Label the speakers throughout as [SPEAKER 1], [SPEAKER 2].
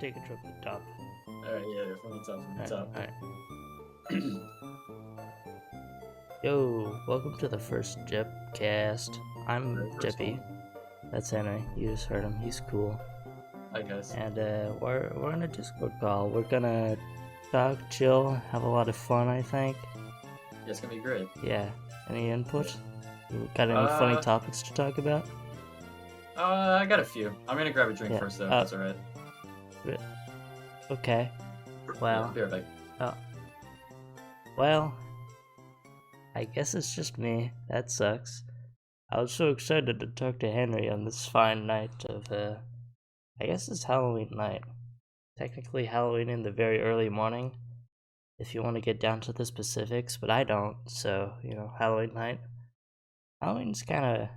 [SPEAKER 1] take it from the top.
[SPEAKER 2] Alright, yeah, from the top.
[SPEAKER 1] Alright. Yo, welcome to the first Jepcast. I'm Jeppy. That's Henry. You just heard him. He's cool.
[SPEAKER 2] Hi guys.
[SPEAKER 1] And we're on a Discord call. We're gonna talk, chill, have a lot of fun. I think.
[SPEAKER 2] Yeah, it's gonna be great.
[SPEAKER 1] Yeah. Any input? Got any funny topics to talk about?
[SPEAKER 2] I got a few. I'm gonna grab a drink first though, if that's alright.
[SPEAKER 1] Okay. Well.
[SPEAKER 2] Yeah, be right back.
[SPEAKER 1] Well. I guess it's just me. That sucks. I was so excited to talk to Henry on this fine night of, I guess it's Halloween night. Technically Halloween in the very early morning, if you want to get down to the specifics, but I don't, so, Halloween night. Halloween's kinda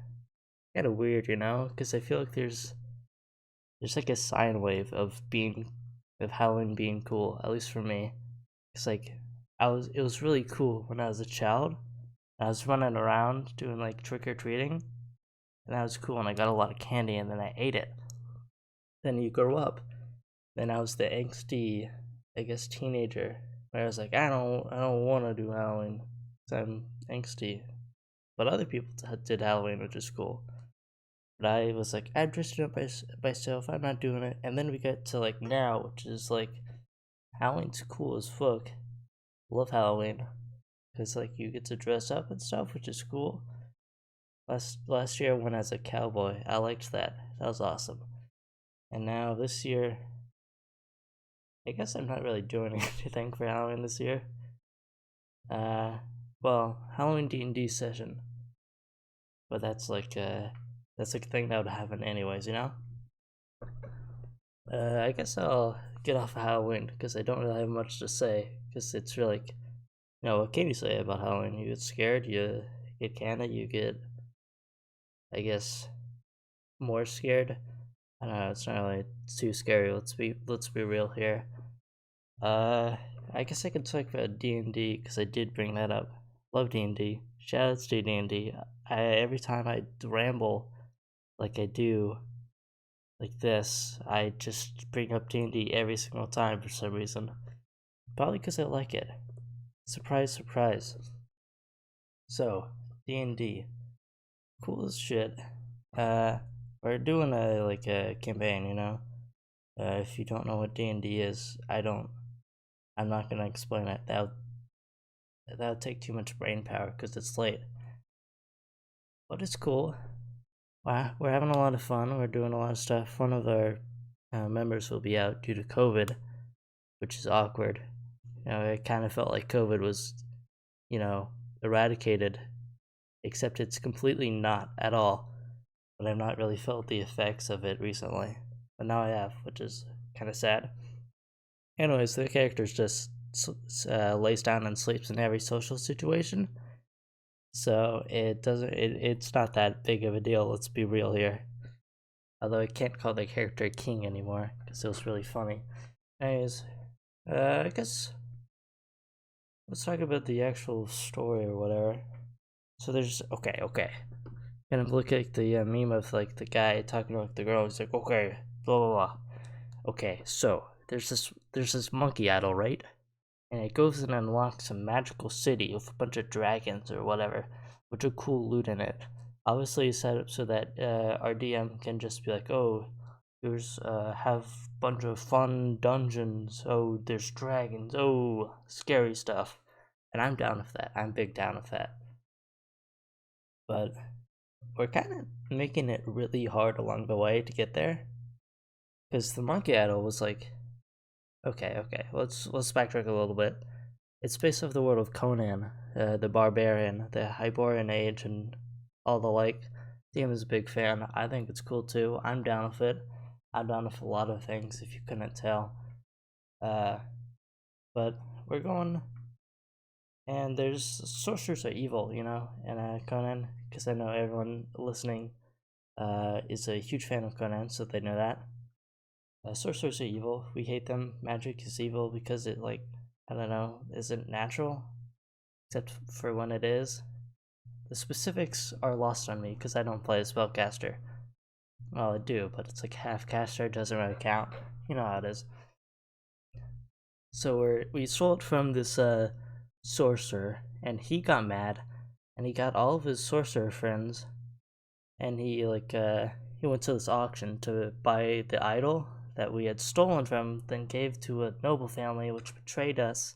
[SPEAKER 1] weird, because I feel like there's like a sine wave of Halloween being cool, at least for me. It's like, it was really cool when I was a child. I was running around doing like trick-or-treating, and that was cool, and I got a lot of candy, and then I ate it. Then you grow up. Then I was the angsty, I guess, teenager, where I was like, I don't want to do Halloween, because I'm angsty. But other people did Halloween, which is cool. But I was like, I'm dressing up myself, I'm not doing it. And then we get to like now, which is like, Halloween's cool as fuck. Love Halloween. Because like you get to dress up and stuff, which is cool. Last year I went as a cowboy. I liked that. That was awesome. And now this year, I guess I'm not really doing anything for Halloween this year. Well, Halloween D&D session. But that's like a thing that would happen anyways, I guess I'll get off of Halloween because I don't really have much to say. Because it's really like, what can you say about Halloween? You get scared, you get candy, you get, I guess, more scared. I don't know, it's not really too scary. Let's be real here. I guess I could talk about D&D because I did bring that up. Love D&D. Shoutouts to D&D. Every time I ramble like I do, like this, I just bring up D&D every single time for some reason. Probably because I like it. Surprise, surprise. So, D&D. Cool as shit. We're doing a campaign, if you don't know what D&D is, I'm not gonna explain it. That would take too much brain power because it's late. But it's cool. We're having a lot of fun. We're doing a lot of stuff. One of our members will be out due to COVID, which is awkward. It kind of felt like COVID was, eradicated, except it's completely not at all. But I've not really felt the effects of it recently. But now I have, which is kind of sad. Anyways, the character just lays down and sleeps in every social situation. So it's not that big of a deal, let's be real here. Although I can't call the character King anymore, because it was really funny. Anyways, I guess let's talk about the actual story or whatever. So there's, okay. Gonna look at the meme of like the guy talking to like the girl, he's like, okay, blah blah blah. Okay, so there's this monkey idol, right? And it goes and unlocks a magical city with a bunch of dragons or whatever, with a cool loot in it. Obviously set up so that our DM can just be like, oh, there's have a bunch of fun dungeons, oh, there's dragons, oh, scary stuff. And I'm down with that. I'm big down with that. But we're kind of making it really hard along the way to get there. Because the monkey idol was like, okay, let's backtrack a little bit. It's based off the world of Conan, the Barbarian, the Hyborian Age, and all the like. DM is a big fan. I think it's cool too. I'm down with it. I'm down with a lot of things, if you couldn't tell. But we're going, and there's sorcerers are evil, in Conan, because I know everyone listening is a huge fan of Conan, so they know that. Sorcerers are evil. We hate them. Magic is evil because it, I don't know, isn't natural, except for when it is. The specifics are lost on me because I don't play a spellcaster. Well, I do, but it's like half caster, doesn't really count. You know how it is. So we stole it from this sorcerer, and he got mad, and he got all of his sorcerer friends, and he went to this auction to buy the idol that we had stolen from, then gave to a noble family which betrayed us.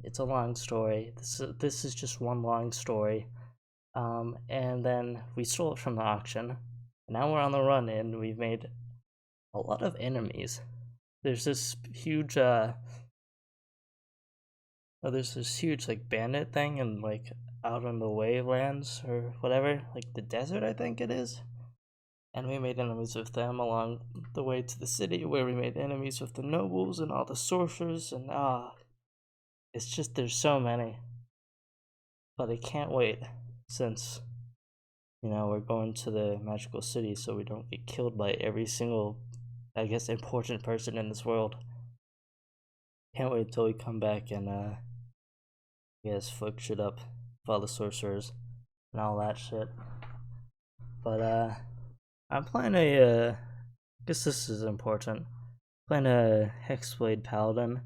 [SPEAKER 1] It's a long story. This is just one long story. And then we stole it from the auction. And now we're on the run, and we've made a lot of enemies. There's this huge like bandit thing and like out on the wavelands or whatever, like the desert I think it is. And we made enemies with them along the way to the city, where we made enemies with the nobles and all the sorcerers, and it's just there's so many. But I can't wait, since we're going to the magical city so we don't get killed by every single, I guess, important person in this world. Can't wait till we come back and fuck shit up with all the sorcerers and all that shit. But I'm playing I guess this is important. Playing a Hexblade Paladin,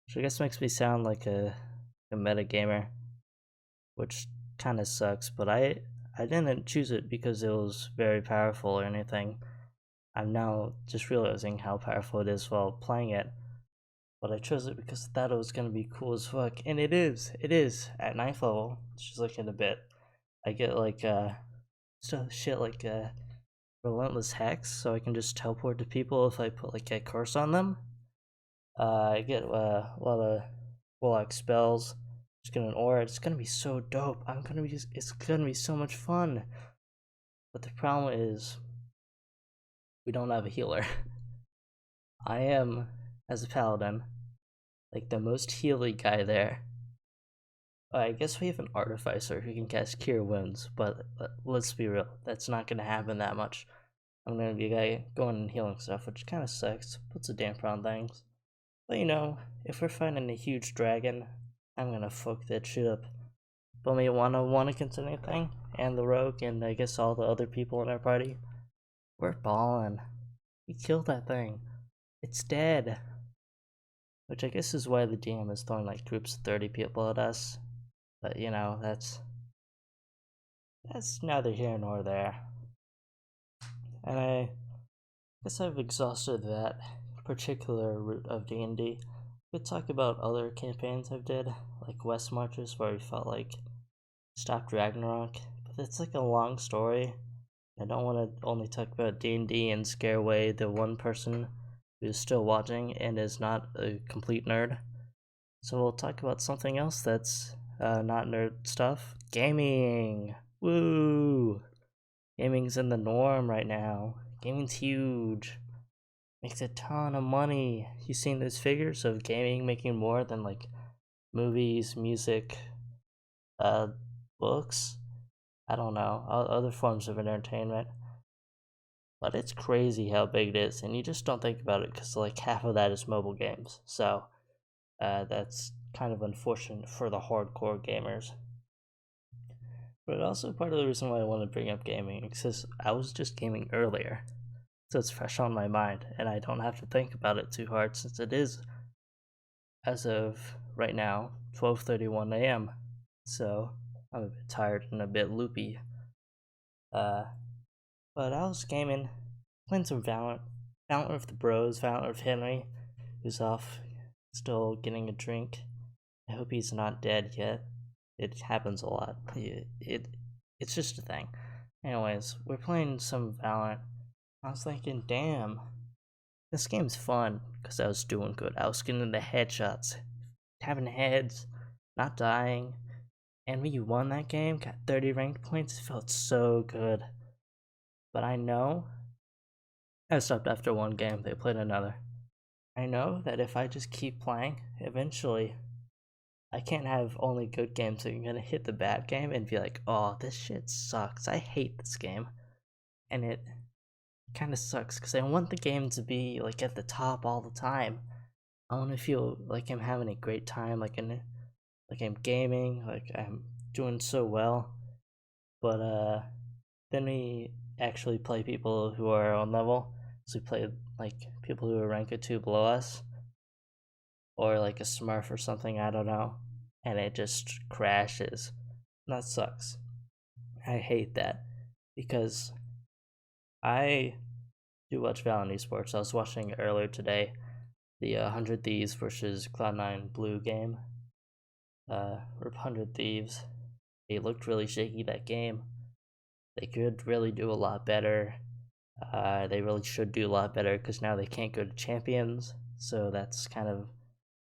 [SPEAKER 1] which I guess makes me sound like a meta gamer, which kind of sucks. But I didn't choose it because it was very powerful or anything. I'm now just realizing how powerful it is while playing it. But I chose it because I thought it was gonna be cool as fuck, and it is. It is at 9th level. Just like in a bit, I get like shit like relentless hex, so I can just teleport to people if I put like a curse on them. I get a lot of warlock spells. Just get an aura. It's gonna be so dope. It's gonna be so much fun. But the problem is, we don't have a healer. I am, as a paladin, like the most healy guy there. I guess we have an artificer who can cast cure wounds, but let's be real, that's not gonna happen that much. I'm gonna be a guy going and healing stuff, which kind of sucks, puts a damper on things. But if we're fighting a huge dragon, I'm gonna fuck that shit up. But me one against anything, and the rogue, and I guess all the other people in our party, we're balling. We killed that thing. It's dead. Which I guess is why the DM is throwing like groups of 30 people at us. But that's neither here nor there. And I guess I've exhausted that particular route of D&D. We could talk about other campaigns I've did, like West Marches, where we felt like stopped Ragnarok. But it's like a long story. I don't want to only talk about D&D and scare away the one person who's still watching and is not a complete nerd. So we'll talk about something else that's not nerd stuff. Gaming! Woo! Gaming's in the norm right now. Gaming's huge. Makes a ton of money. You seen those figures of gaming making more than like movies, music, books? I don't know, other forms of entertainment. But it's crazy how big it is, and you just don't think about it because like half of that is mobile games. So that's kind of unfortunate for the hardcore gamers. But also part of the reason why I want to bring up gaming is because I was just gaming earlier. So it's fresh on my mind, and I don't have to think about it too hard since it is, as of right now, 12:31 a.m. So I'm a bit tired and a bit loopy. But I was gaming, playing some Valorant. Valorant with the bros, Valorant with Henry, who's off still getting a drink. I hope he's not dead yet. It happens a lot. It's just a thing. Anyways, we're playing some Valorant. I was thinking, damn, this game's fun, because I was doing good. I was getting the headshots, having heads, not dying. And when you won that game, got 30 ranked points, it felt so good. But I know, I stopped after one game, they played another. I know that if I just keep playing, eventually, I can't have only good games. I'm gonna hit the bad game and be like, oh, this shit sucks. I hate this game. And it kind of sucks because I want the game to be like at the top all the time. I want to feel like I'm having a great time, like I'm gaming, like I'm doing so well. But then we actually play people who are on level, So we played like people who were ranked 2 below us, or like a Smurf or something, I don't know, and it just crashes. And that sucks. I hate that because I do watch Valorant esports. I was watching earlier today the 100 Thieves versus Cloud9 Blue game. Or 100 Thieves. They looked really shaky that game. They could really do a lot better. They really should do a lot better because now they can't go to champions. So that's kind of,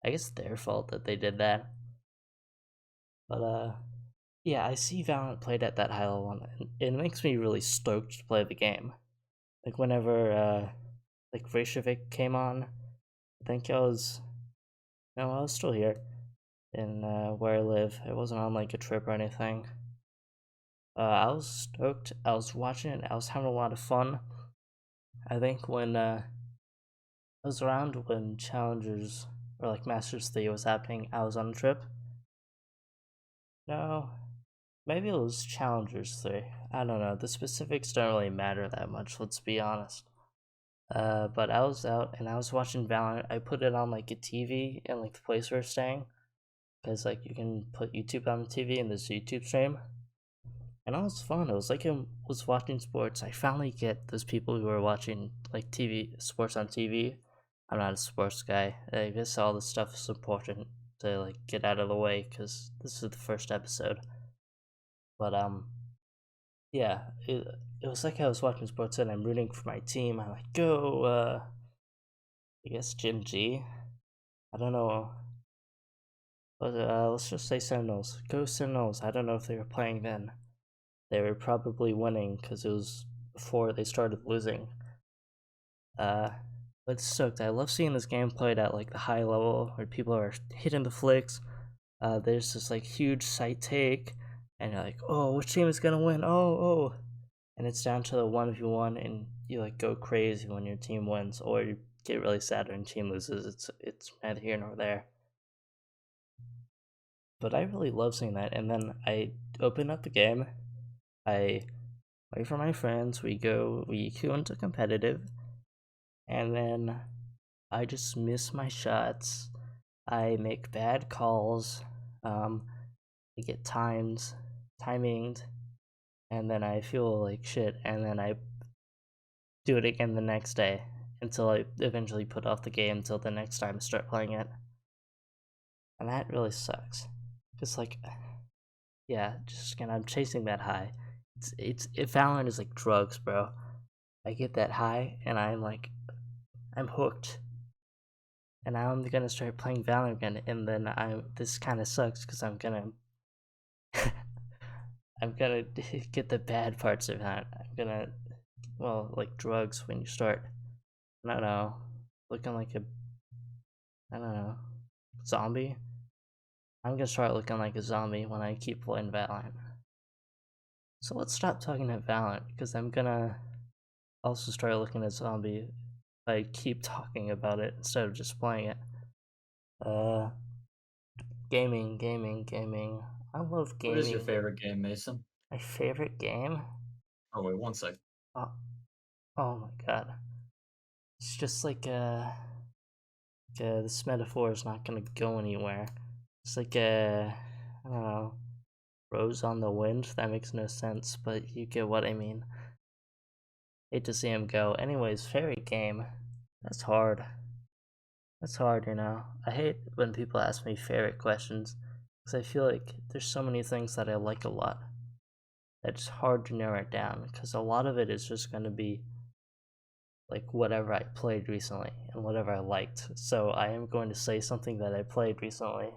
[SPEAKER 1] I guess, their fault that they did that. But yeah, I see Valorant played at that high level, and it makes me really stoked to play the game. Like whenever like Reykjavik came on, I think I was still here in where I live. It wasn't on like a trip or anything. I was stoked. I was watching it. I was having a lot of fun. I think when I was around when Challengers or like Masters 3 was happening, I was on a trip. No, maybe it was Challengers 3. I don't know. The specifics don't really matter that much, let's be honest. But I was out and I was watching Valorant. I put it on like a TV in like the place we we're staying, because like you can put YouTube on the TV and there's a YouTube stream. And it was fun. It was like I was watching sports. I finally get those people who are watching like TV sports on TV. I'm not a sports guy. I guess all this stuff is important to like get out of the way because this is the first episode. But yeah, it was like I was watching sports and I'm rooting for my team. I'm like, go, I guess Jim G. I don't know, but let's just say Sentinels. Go Sentinels. I don't know if they were playing then. They were probably winning because it was before they started losing. But it's stoked. I love seeing this game played at like the high level where people are hitting the flicks. There's this like huge site take, and you're like, oh, which team is gonna win? Oh, and it's down to the 1v1, and you like go crazy when your team wins, or you get really sad when your team loses. It's neither here nor there. But I really love seeing that, and then I open up the game, I wait for my friends, we queue into competitive, and then I just miss my shots. I make bad calls. I get timinged, and then I feel like shit, and then I do it again the next day until I eventually put off the game until the next time I start playing it. And that really sucks. Just like, yeah, just again, I'm chasing that high. Valorant is like drugs, bro. I get that high, and I'm hooked. And now I'm gonna start playing Valorant again, and then this kind of sucks because I'm gonna I'm gonna get the bad parts of that. I'm gonna, well, like drugs when you start, I don't know, looking like I don't know, zombie. I'm gonna start looking like a zombie when I keep playing Valorant. So let's stop talking about Valorant because I'm gonna also start looking at zombie if I keep talking about it instead of just playing it. Uh, gaming. I love gaming.
[SPEAKER 2] What is your favorite game, Mason?
[SPEAKER 1] My favorite game?
[SPEAKER 2] Oh, wait, one sec.
[SPEAKER 1] Oh, oh my god. It's just like, this metaphor is not gonna go anywhere. It's like, I don't know, rose on the wind? That makes no sense, but you get what I mean. Hate to see him go. Anyways, favorite game. That's hard. That's hard, you know. I hate when people ask me favorite questions because I feel like there's so many things that I like a lot. It's hard to narrow it down because a lot of it is just going to be like whatever I played recently and whatever I liked. So I am going to say something that I played recently,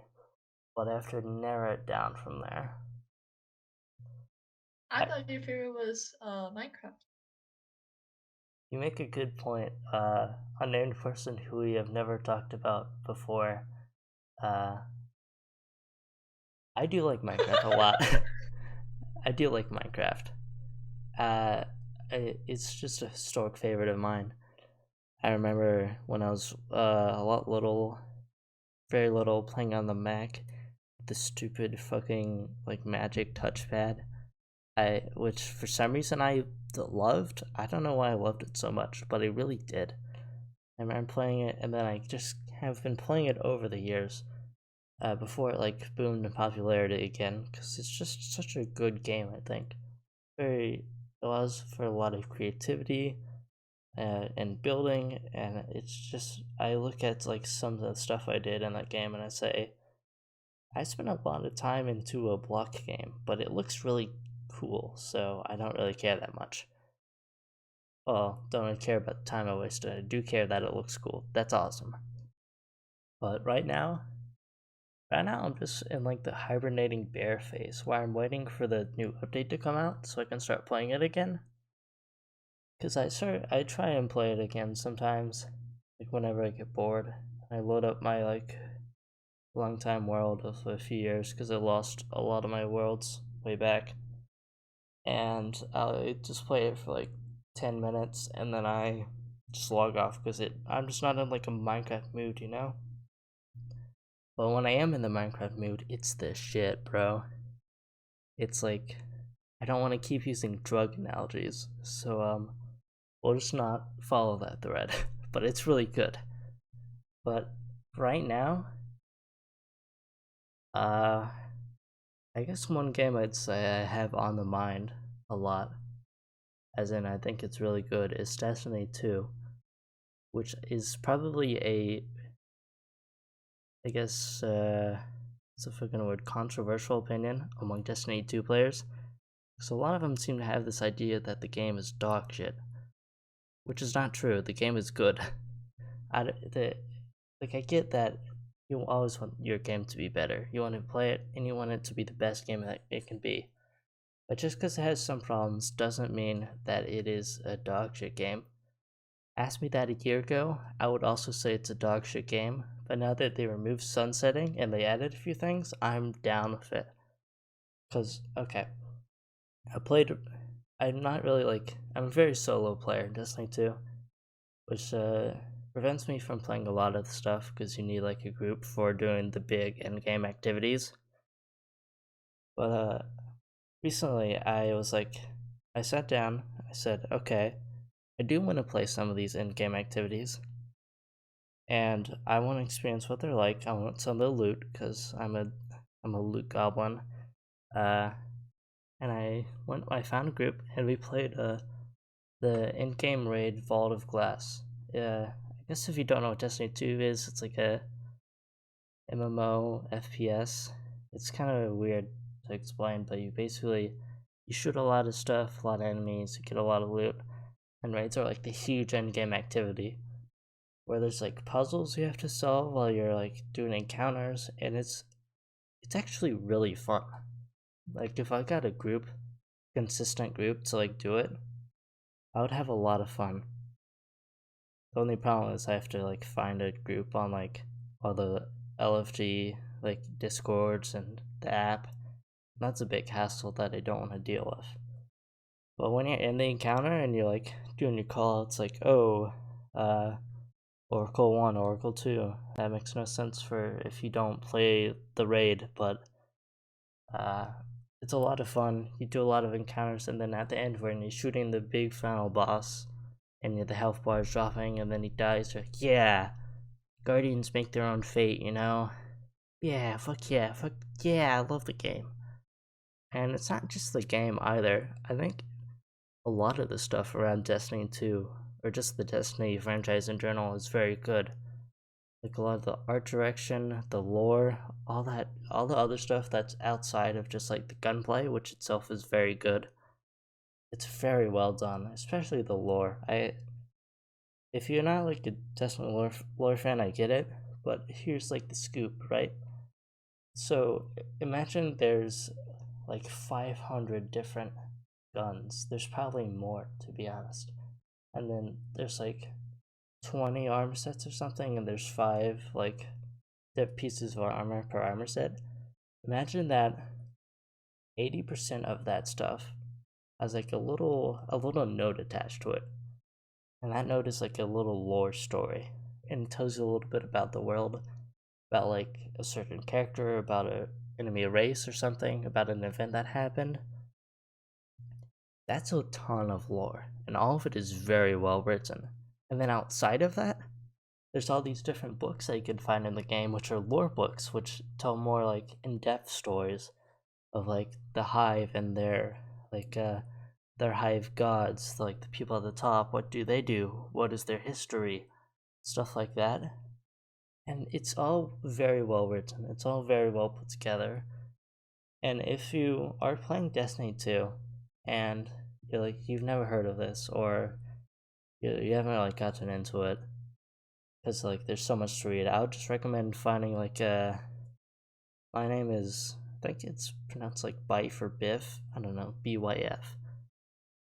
[SPEAKER 1] but I have to narrow it down from there.
[SPEAKER 3] I thought your favorite was Minecraft.
[SPEAKER 1] You make a good point. Unnamed person who we have never talked about before. I do like Minecraft a lot. I do like Minecraft. It's just a historic favorite of mine. I remember when I was a lot little, very little, playing on the Mac, the stupid fucking like Magic touchpad. Which for some reason I loved. I don't know why I loved it so much, but I really did. I remember playing it, and then I just have been playing it over the years. Before it like boomed in popularity again, because it's just such a good game. I think very allows for a lot of creativity and building, and it's just I look at like some of the stuff I did in that game, and I say I spent a lot of time into a block game, but it looks really cool, so I don't really care that much. Well, don't really care about the time I wasted. I do care that it looks cool. That's awesome. But right now, I'm just in like the hibernating bear phase where I'm waiting for the new update to come out so I can start playing it again. Cause I try and play it again sometimes, like whenever I get bored. I load up my like long time world of a few years because I lost a lot of my worlds way back, and I just play it for like 10 minutes and then I just log off because I'm just not in like a Minecraft mood, you know. But when I am in the Minecraft mood, it's the shit, bro. It's like I don't want to keep using drug analogies, so we'll just not follow that thread. But it's really good. But right now, I guess one game I'd say I have on the mind a lot, as in I think it's really good, is Destiny 2, which is probably I guess, what's a fucking word, controversial opinion among Destiny 2 players. So a lot of them seem to have this idea that the game is dog shit, which is not true. The game is good. I get that you always want your game to be better. You want to play it, and you want it to be the best game that it can be. But just because it has some problems doesn't mean that it is a dog shit game. Ask me that a year ago, I would also say it's a dog shit game. But now that they removed sunsetting and they added a few things, I'm down with it. Cause okay, I'm not really I'm a very solo player in Destiny 2, which prevents me from playing a lot of the stuff because you need like a group for doing the big end game activities. But recently I sat down, I said, okay, I do want to play some of these end game activities, and I want to experience what they're like. I want some of the loot because I'm a loot goblin. And I found a group and we played the in-game raid Vault of Glass. Yeah, I guess if you don't know what Destiny 2 is, it's like a MMO FPS. It's kind of weird to explain, but you shoot a lot of stuff, a lot of enemies, you get a lot of loot, and raids are like the huge end-game activity where there's like puzzles you have to solve while you're like doing encounters, and it's actually really fun. Like if I got a consistent group to like do it, I would have a lot of fun. The only problem is I have to like find a group on like all the LFG like discords and the app. That's a big hassle that I don't want to deal with. But when you're in the encounter and you're like doing your call, it's like, oh, Oracle 1, Oracle 2. That makes no sense for if you don't play the raid, but it's a lot of fun. You do a lot of encounters, and then at the end, when you're shooting the big final boss, and the health bar is dropping, and then he dies, you're like, yeah, Guardians make their own fate, you know? Yeah, fuck yeah, I love the game. And it's not just the game either. I think a lot of the stuff around Destiny 2, or just the Destiny franchise in general, is very good. Like a lot of the art direction, the lore, all the other stuff that's outside of just like the gunplay, which itself is very good. It's very well done, especially the lore. If you're not like a Destiny lore fan, I get it, but here's like the scoop, right? So imagine there's like 500 different guns. There's probably more, to be honest. And then there's like 20 armor sets or something, and there's 5 like pieces of armor per armor set. Imagine that 80% of that stuff has like a little note attached to it, and that note is like a little lore story, and it tells you a little bit about the world, about like a certain character, about a enemy race or something, about an event that happened. That's a ton of lore, and all of it is very well written. And then outside of that, there's all these different books that you can find in the game, which are lore books, which tell more like in-depth stories of like the hive and their hive gods, like the people at the top. What do they do? What is their history? Stuff like that. And it's all very well written. It's all very well put together. And if you are playing Destiny 2 and you're like you've never heard of this, or you haven't like gotten into it because like there's so much to read, I would just recommend finding like my name is, I think it's pronounced like Bife or Biff, I don't know, BYF,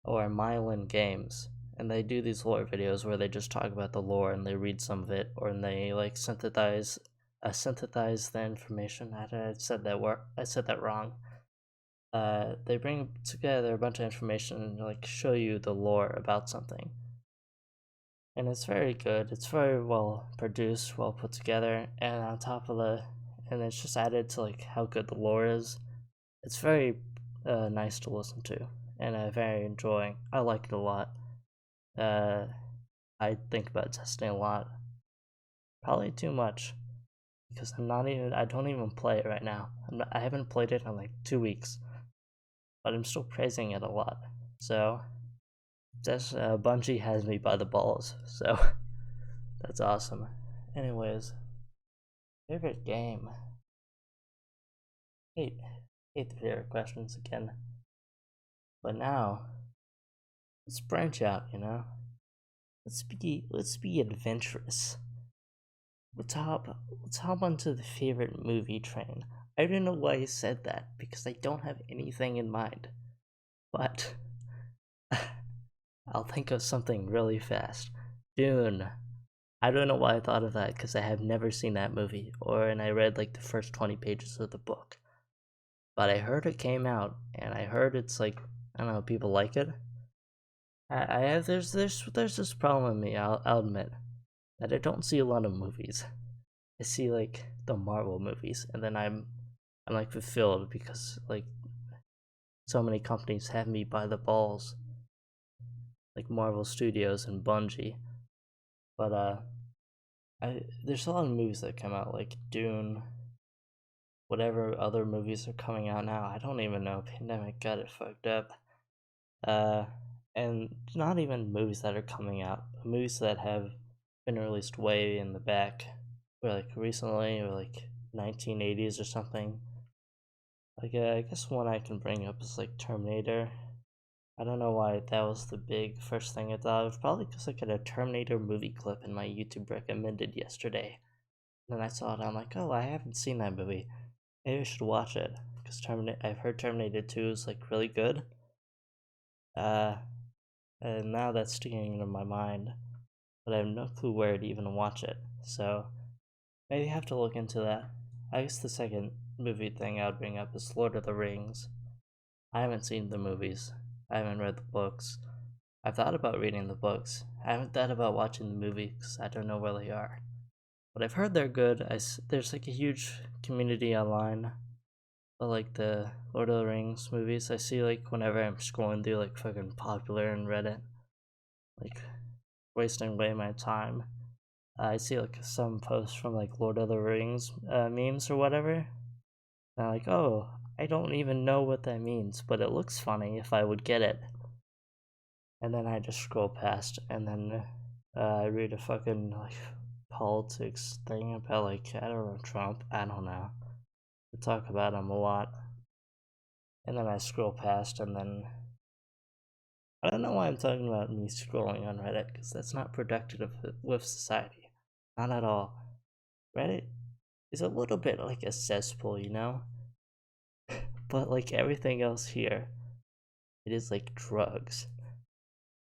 [SPEAKER 1] or Mylan Games, and they do these lore videos where they just talk about the lore and they read some of it, or they like synthesize the information. I said that wrong. They bring together a bunch of information and like show you the lore about something, and it's very good. It's very well produced, well put together, and on top of and it's just added to like how good the lore is. It's very nice to listen to, and very enjoying. I like it a lot. I think about Destiny a lot, probably too much, because I don't even play it right now. I haven't played it in like 2 weeks. But I'm still praising it a lot. So that's Bungie has me by the balls. So that's awesome. Anyways, favorite game. Hate the favorite questions again. But now let's branch out. Let's be adventurous. Let's hop onto the favorite movie train. I don't know why I said that, because I don't have anything in mind. But I'll think of something really fast. Dune. I don't know why I thought of that, because I have never seen that movie, and I read like the first 20 pages of the book. But I heard it came out, and I heard it's like, I don't know, people like it. There's this problem with me, I'll admit, that I don't see a lot of movies. I see like the Marvel movies, and then I'm like fulfilled, because like so many companies have me by the balls, like Marvel Studios and Bungie. But there's a lot of movies that come out, like Dune, whatever other movies are coming out now. I don't even know. Pandemic got it fucked up. And not even movies that are coming out, movies that have been released way in the back, or like recently, or like 1980s or something. Like I guess one I can bring up is like Terminator. I don't know why that was the big first thing I thought of. Probably because I got a Terminator movie clip in my YouTube recommended yesterday. And then I saw it, I'm like, oh, I haven't seen that movie. Maybe I should watch it. Because I've heard Terminator 2 is like really good. And now that's sticking into my mind. But I have no clue where to even watch it. So maybe I have to look into that. I guess the second movie thing I would bring up is Lord of the Rings. I haven't seen the movies. I haven't read the books. I've thought about reading the books. I haven't thought about watching the movies because I don't know where they are. But I've heard they're good. There's like a huge community online of like the Lord of the Rings movies. I see like whenever I'm scrolling through like fucking popular and Reddit, like wasting away my time. I see like some posts from like Lord of the Rings memes or whatever. And I'm like, oh, I don't even know what that means, but it looks funny if I would get it. And then I just scroll past, and then I read a fucking like politics thing about like, I don't know, Trump. I don't know. They talk about him a lot. And then I scroll past, and then I don't know why I'm talking about me scrolling on Reddit, because that's not productive with society. Not at all. Reddit is a little bit like a cesspool, But like everything else here, it is like drugs.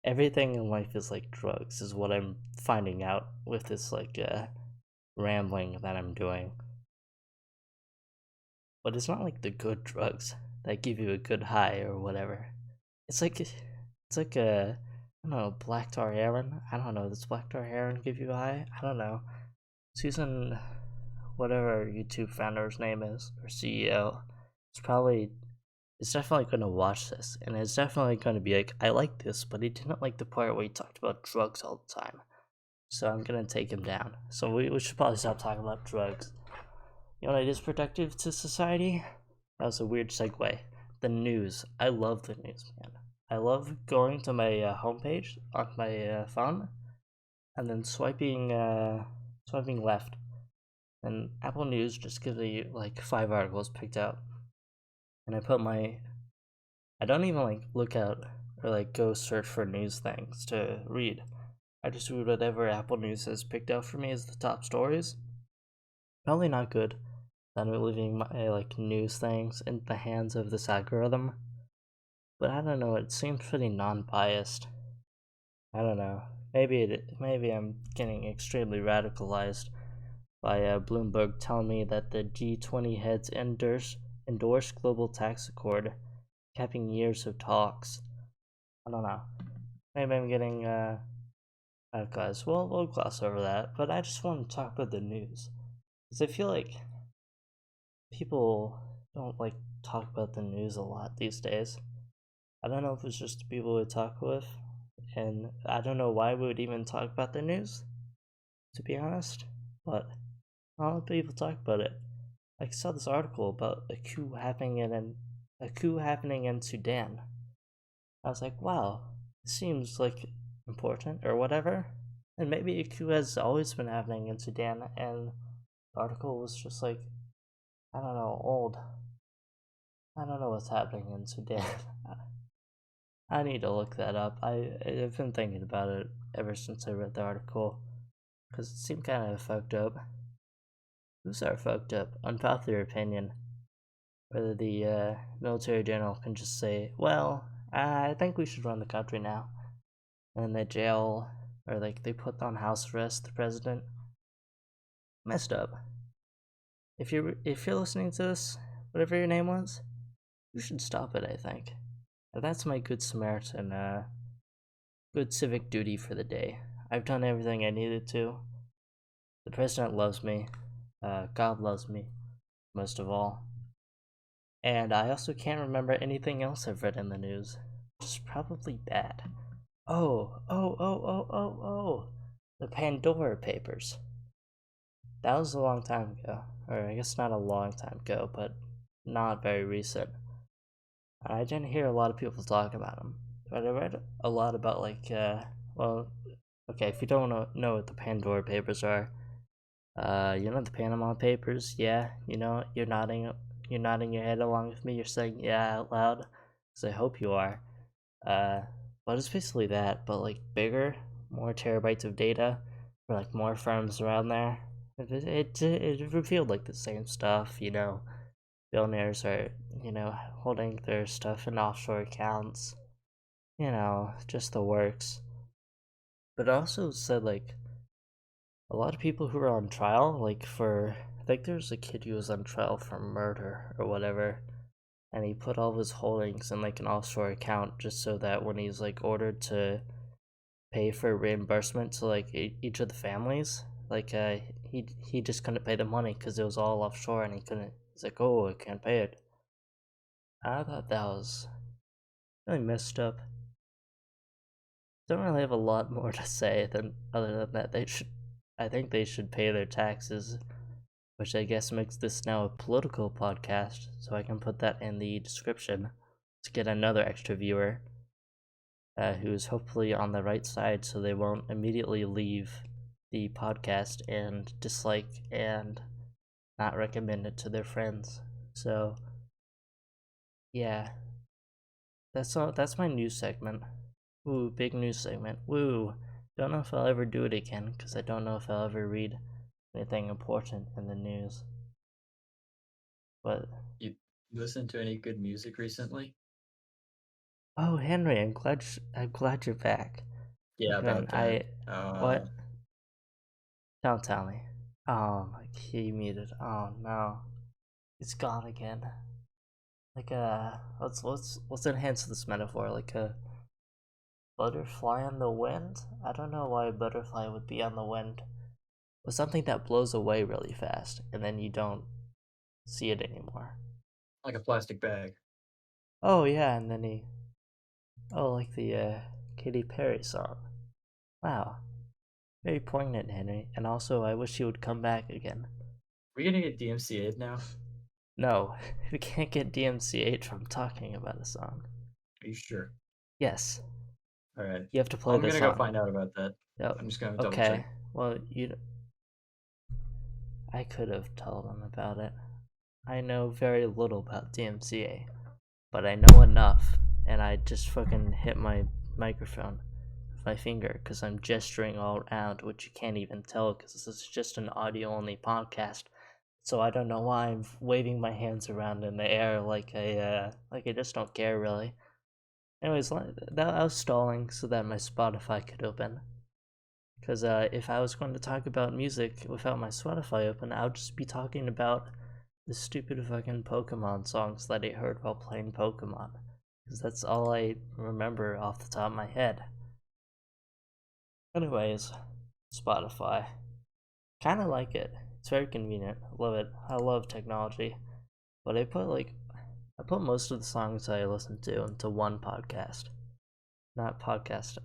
[SPEAKER 1] Everything in life is like drugs, is what I'm finding out with this like rambling that I'm doing. But it's not like the good drugs that give you a good high or whatever. It's like a, I don't know, black tar heroin. I don't know. Does black tar heroin give you a high? I don't know. Susan, whatever YouTube founder's name is, or CEO, it's probably is definitely going to watch this, and it's definitely going to be like, I like this, but he didn't like the part where he talked about drugs all the time. So I'm going to take him down. So we should probably stop talking about drugs. You know what is productive to society? That was a weird segue. The news. I love the news, man. I love going to my homepage on my phone, and then swiping left, and Apple News just gives me like 5 articles picked out, and I don't even like look out or like go search for news things to read. I just read whatever Apple News has picked out for me as the top stories. Probably not good that I'm leaving my like news things in the hands of this algorithm, but I don't know. It seems pretty non-biased. I don't know. Maybe I'm getting extremely radicalized by Bloomberg telling me that the G20 heads endorse global tax accord, capping years of talks. I don't know. Maybe I'm getting guys. We'll gloss over that. But I just want to talk about the news because I feel like people don't like talk about the news a lot these days. I don't know if it's just the people we talk with, and I don't know why we would even talk about the news, to be honest. But a lot of people talk about it. I saw this article about a coup happening in Sudan. I was like, wow, it seems like important or whatever. And maybe a coup has always been happening in Sudan, and the article was just like, I don't know, old. I don't know what's happening in Sudan. I need to look that up. I've been thinking about it ever since I read the article, because it seemed kind of fucked up. Who's our fucked up? Unpopular opinion. Whether the military general can just say, well, I think we should run the country now. And they jail, or like they put on house arrest the president. Messed up. If you're listening to this, whatever your name was, you should stop it, I think. And that's my good Samaritan, good civic duty for the day. I've done everything I needed to. The president loves me. God loves me, most of all. And I also can't remember anything else I've read in the news, which is probably bad. Oh. The Pandora Papers. That was a long time ago. Or I guess not a long time ago, but not very recent. I didn't hear a lot of people talk about them. But I read a lot about, like, okay, if you don't know what the Pandora Papers are, you know the Panama Papers? Yeah, you know, you're nodding your head along with me. You're saying yeah out loud, because I hope you are. But it's basically that, but like bigger, more terabytes of data for like more firms around there. It revealed like the same stuff, you know. Billionaires are, you know, holding their stuff in offshore accounts, you know, just the works. But it also said like a lot of people who are on trial, like for, I think there was a kid who was on trial for murder or whatever, and he put all of his holdings in like an offshore account just so that when he's like ordered to pay for reimbursement to like each of the families, like he just couldn't pay the money because it was all offshore and he couldn't. He's like, oh, I can't pay it. I thought that was really messed up. Don't really have a lot more to say than other than that I think they should pay their taxes, which I guess makes this now a political podcast, so I can put that in the description to get another extra viewer who's hopefully on the right side so they won't immediately leave the podcast and dislike and not recommend it to their friends. So, yeah, that's my news segment. Ooh, big news segment. Woo! Don't know if I'll ever do it again, because I don't know if I'll ever read anything important in the news. But
[SPEAKER 2] You listen to any good music recently?
[SPEAKER 1] oh, Henry, I'm glad you're back.
[SPEAKER 2] Yeah,
[SPEAKER 1] Look, man,
[SPEAKER 2] about that.
[SPEAKER 1] what? Don't tell me. Oh, my key muted. Oh no, it's gone again. Like let's enhance this metaphor. Like a butterfly on the wind. I don't know why a butterfly would be on the wind, but something that blows away really fast, and then you don't see it anymore.
[SPEAKER 2] like a plastic bag.
[SPEAKER 1] oh yeah, and then like the Katy Perry song. Wow, very poignant, Henry. And also, I wish he would come back again.
[SPEAKER 2] We gonna get DMCA'd now?
[SPEAKER 1] No, we can't get DMCA from talking about a song.
[SPEAKER 2] Are you sure?
[SPEAKER 1] Yes,
[SPEAKER 2] All right.
[SPEAKER 1] you have to play
[SPEAKER 2] I'm
[SPEAKER 1] the
[SPEAKER 2] gonna go
[SPEAKER 1] song.
[SPEAKER 2] find out about that.
[SPEAKER 1] Yep.
[SPEAKER 2] I'm just gonna double
[SPEAKER 1] Okay.
[SPEAKER 2] check.
[SPEAKER 1] Well, I could have told him about it. I know very little about DMCA, but I know enough, and I just fucking hit my microphone with my finger because I'm gesturing all around, which you can't even tell because this is just an audio-only podcast. So I don't know why I'm waving my hands around in the air like I just don't care really. Anyways, I was stalling so that my Spotify could open. Because if I was going to talk about music without my Spotify open, I would just be talking about the stupid fucking Pokemon songs that I heard while playing Pokemon. Because that's all I remember off the top of my head. Anyways, Spotify. Kind of like it. It's very convenient. Love it. I love technology. But I put most of the songs I listen to into one podcast. Not podcast,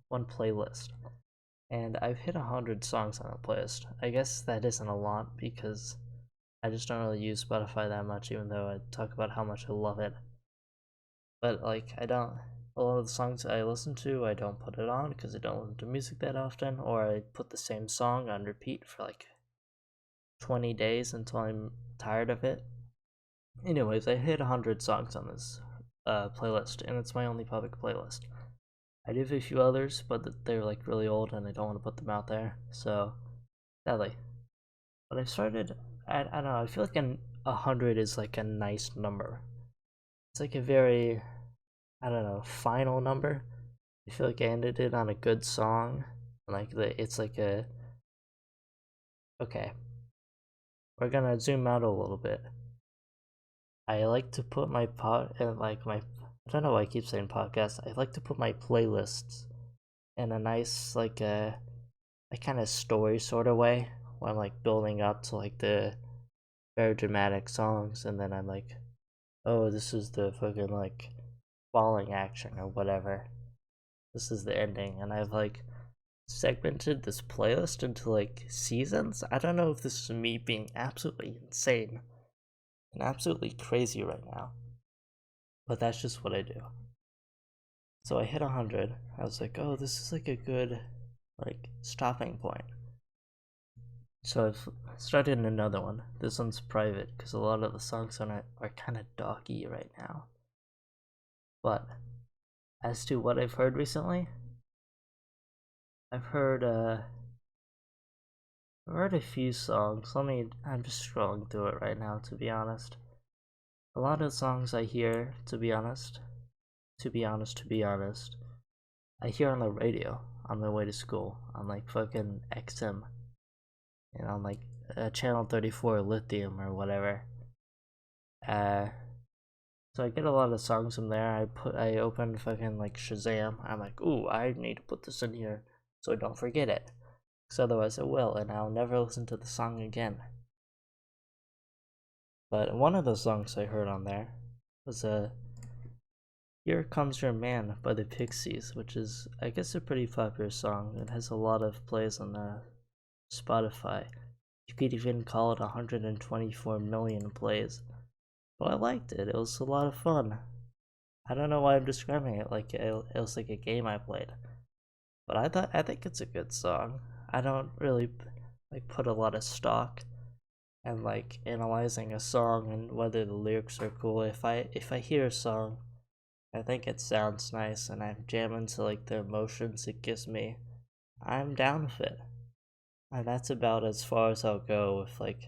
[SPEAKER 1] one playlist. And I've hit 100 songs on the playlist. I guess that isn't a lot because I just don't really use Spotify that much, even though I talk about how much I love it. But like, a lot of the songs I listen to, I don't put it on because I don't listen to music that often, or I put the same song on repeat for like 20 days until I'm tired of it. Anyways, I hit 100 songs on this playlist, and it's my only public playlist. I do have a few others, but they're like really old and I don't want to put them out there, so sadly. But I started, I don't know, I feel like 100 is like a nice number. It's like a very, I don't know, final number. I feel like I ended it on a good song. Like, it's like a, okay, we're gonna zoom out a little bit. I like to put my I don't know why I keep saying podcast. I like to put my playlists in a nice, like a kind of story sort of way, where I'm like building up to like the very dramatic songs, and then I'm like, oh, this is the fucking like falling action or whatever. This is the ending, and I've like segmented this playlist into like seasons. I don't know if this is me being absolutely insane and absolutely crazy right now, but that's just what I do. So I hit 100. I was like, oh, this is like a good like stopping point. So I've started another one. This one's private because a lot of the songs on it are kind of doggy right now. But as to what I've heard recently, I've heard a few songs. I'm just scrolling through it right now, to be honest. A lot of songs I hear, to be honest, I hear on the radio on my way to school, on like fucking XM, and on like channel 34 Lithium or whatever. So I get a lot of songs from there. I open fucking like Shazam. I'm like, ooh, I need to put this in here so I don't forget it. Because otherwise I will, and I'll never listen to the song again. But one of the songs I heard on there was Here Comes Your Man by the Pixies, which is, I guess, a pretty popular song. It has a lot of plays on Spotify. You could even call it 124 million plays. But I liked it. It was a lot of fun. I don't know why I'm describing it like it was like a game I played. But I think it's a good song. I don't really like put a lot of stock and like analyzing a song and whether the lyrics are cool. If I hear a song, I think it sounds nice and I'm jamming to like the emotions it gives me, I'm down with it. And that's about as far as I'll go with like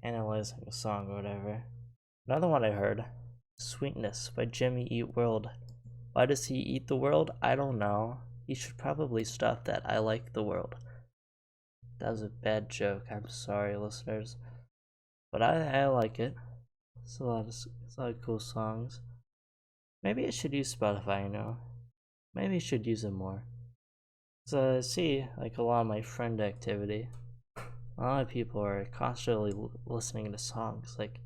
[SPEAKER 1] analyzing a song or whatever. Another one I heard, Sweetness by Jimmy Eat World. Why does he eat the world? I don't know. He should probably stop that. I like the world. That was a bad joke. I'm sorry, listeners. But I like it. It's a lot of cool songs. Maybe I should use Spotify, you know. Maybe I should use it more. So I see like a lot of my friend activity. A lot of people are constantly listening to songs. Like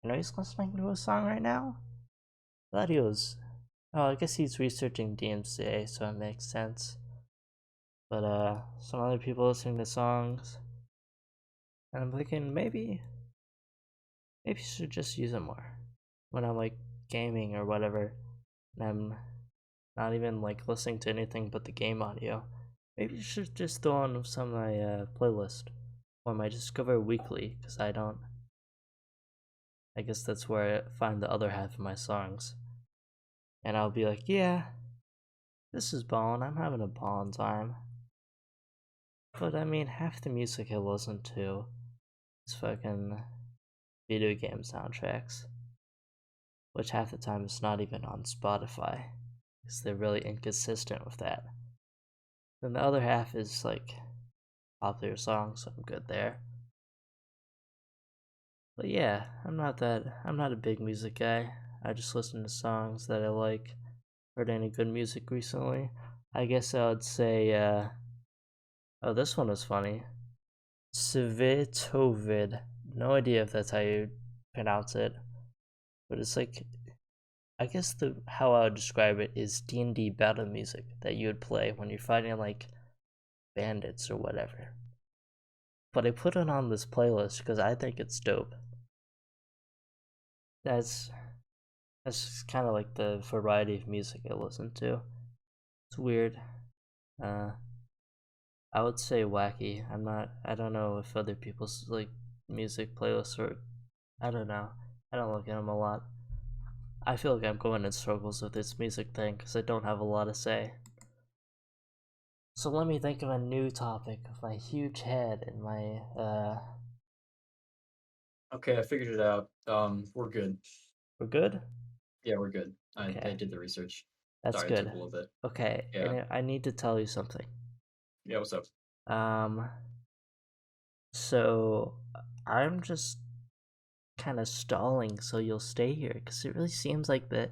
[SPEAKER 1] I know he's listening to a song right now. I thought he was. Oh, I guess he's researching DMCA, so it makes sense. But some other people listening to songs, and I'm thinking maybe you should just use it more when I'm like gaming or whatever, and I'm not even like listening to anything but the game audio. Maybe you should just throw on some of my playlist or my Discover Weekly, because I don't. I guess that's where I find the other half of my songs, and I'll be like, yeah, this is ballin'. I'm having a ballin' time. But I mean, half the music I listen to is fucking video game soundtracks, which half the time is not even on Spotify, because they're really inconsistent with that. Then the other half is like popular songs, so I'm good there. But yeah, I'm not a big music guy. I just listen to songs that I like. Heard any good music recently? I guess I would say, oh, this one was funny. Svitovid. No idea if that's how you pronounce it. But it's like, I guess how I would describe it is D&D battle music that you would play when you're fighting like bandits or whatever. But I put it on this playlist because I think it's dope. That's just kind of like the variety of music I listen to. It's weird. I would say wacky. I don't know if other people's like music playlists are. I don't know. I don't look at them a lot. I feel like I'm going in circles with this music thing because I don't have a lot to say. So let me think of a new topic with my huge head and my
[SPEAKER 2] Okay, I figured it out. We're good.
[SPEAKER 1] We're good?
[SPEAKER 2] Yeah, we're good. I
[SPEAKER 1] Okay.
[SPEAKER 2] did the research.
[SPEAKER 1] That's
[SPEAKER 2] Sorry, it took
[SPEAKER 1] good.
[SPEAKER 2] a little bit.
[SPEAKER 1] Okay,
[SPEAKER 2] Yeah.
[SPEAKER 1] and I need to tell you something.
[SPEAKER 2] Yeah, what's up?
[SPEAKER 1] Um so I'm just kind of stalling so you'll stay here because it really seems like that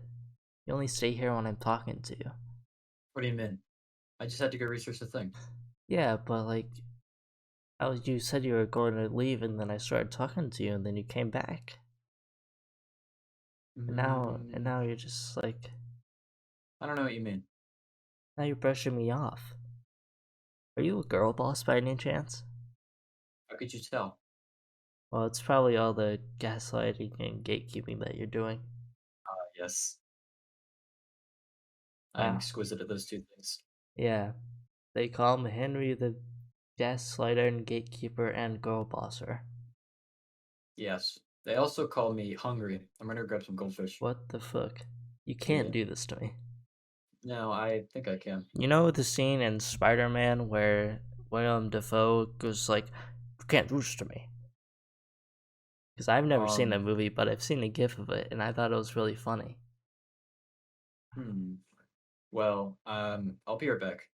[SPEAKER 1] you only stay here when I'm talking to you.
[SPEAKER 2] What do you mean? I just had to go research the thing.
[SPEAKER 1] Yeah, but like you said you were going to leave and then I started talking to you and then you came back. And now you're just like
[SPEAKER 2] I don't know what you mean.
[SPEAKER 1] now you're brushing me off. Are you a girl boss by any chance?
[SPEAKER 2] How could you tell?
[SPEAKER 1] Well, it's probably all the gaslighting and gatekeeping that you're doing.
[SPEAKER 2] Yes. I'm
[SPEAKER 1] Wow.
[SPEAKER 2] exquisite at those two things.
[SPEAKER 1] Yeah. They call him Henry the gaslighter and gatekeeper and girl bosser.
[SPEAKER 2] Yes. They also call me hungry. I'm gonna grab some goldfish.
[SPEAKER 1] What the fuck? You can't do this to me.
[SPEAKER 2] No, I think I can.
[SPEAKER 1] You know the scene in Spider-Man where Willem Dafoe goes like, "You can't do this to me." Because I've never seen that movie, but I've seen a gif of it, and I thought it was really funny.
[SPEAKER 2] Well, I'll be right back.